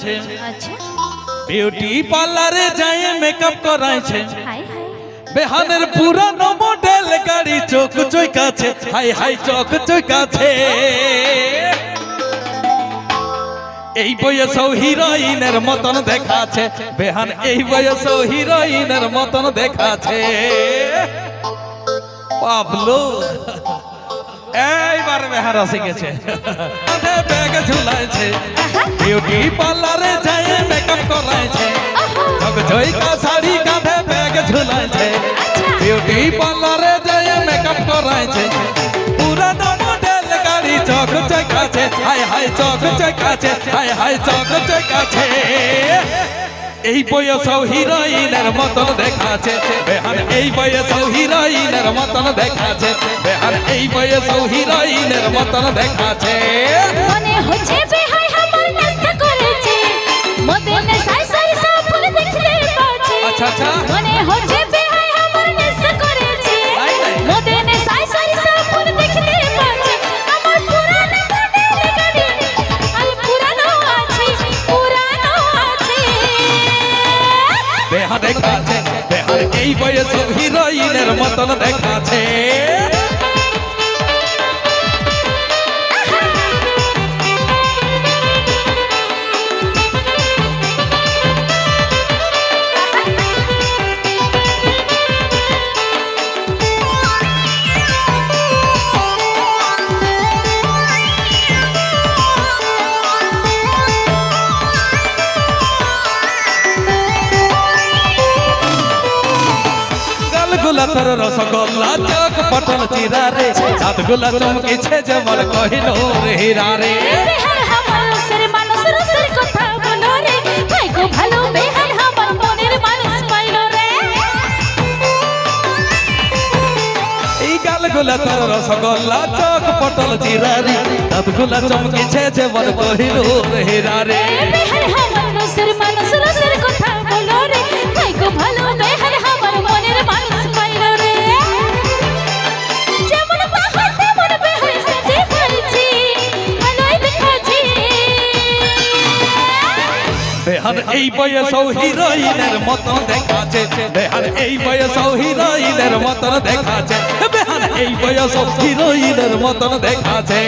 আছে আচ্ছা বিউটি পার্লারে যায় মেকআপ করাইছে হাই হাই বেহানের পুরানো মডেল গাড়ি চোখ চৈকাছে হাই হাই চোখ চৈকাছে এই বয়সেও হিরোইনের মতন দেখাছে বেহান এই বয়সেও হিরোইনের মতন দেখাছে পাবলো এইবার বেহারা শিখেছে কাঁধে ব্যাগ ঝুলাইছে বিউটি পার্লারে যায় মেকআপ করাইছে ঝকঝকা শাড়ি কাঁধে ব্যাগ ঝুলাইছে বিউটি পার্লারে যায় মেকআপ করাইছে পুরানো মডেল গাড়ি চক চকাছে হাই হাই চক চকাছে হাই হাই চক চকাছে এই বয়সেও হিরোইনের মতন দেখাছে বেহান এই বয়সেও হিরোইনের মতন দেখাছে বেহান এই বয়সেও হিরোইনের মতন দেখাছে মনে হচ্ছে বেহাই আমার নেশা করেছে মতে নেশায় সারিসা ফুল দেখতে পাচ্ছি আচ্ছা আচ্ছা মনে হচ্ছে বেহাই আমার নেশা করেছে মতে নেশায় সারিসা ফুল দেখতে পাচ্ছি আমার পুরানো মডেল গাড়ি আর পুরানো আছে বেহান দেখাছে বেহান এই বয়সেও হিরোইনের মতন দেখাছে তোর রসগোল্লা চক পটল চিরা রে সাতগুলা চমকেছে যেমন কহিল রে হীরা রে বেহার আমার সর মানুষ রসের কথা বলো রে ভাই গো ভালো বেহার আমার মনের মানুষ পাইলো রে এই গালগুলা তোর রসগোল্লা চক পটল চিরা রে সাতগুলা চমকেছে যেমন কহিল রে হীরা রে বেহার আমার রসের মানুষ রসের কথা বলো রে ভাই গো ভালো বেহার আমার মনের মানুষ পাইলো রে যেমন বাহার তেমন বেহার সাজে ফেলছি ভালোই দেখাচ্ছি বেহান এই বয়সেও হিরোইনের মতন দেখাছে বেহান এই বয়সেও হিরোইনের মতন দেখাছে বেহান এই বয়সেও হিরোইনের মতন দেখাছে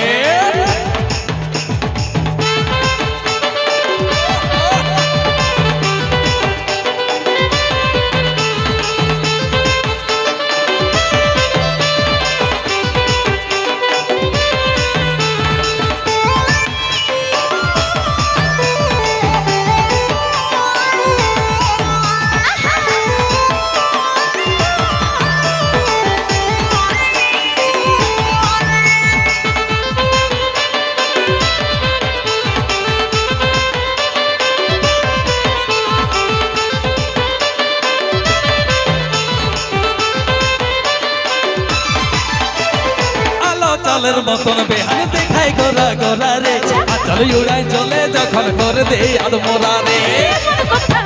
চালের মতন বেহান দেখাই গোরা গোরা রে আচল উড়াই চলে যখন করে দে আদমরা রে এমন কথা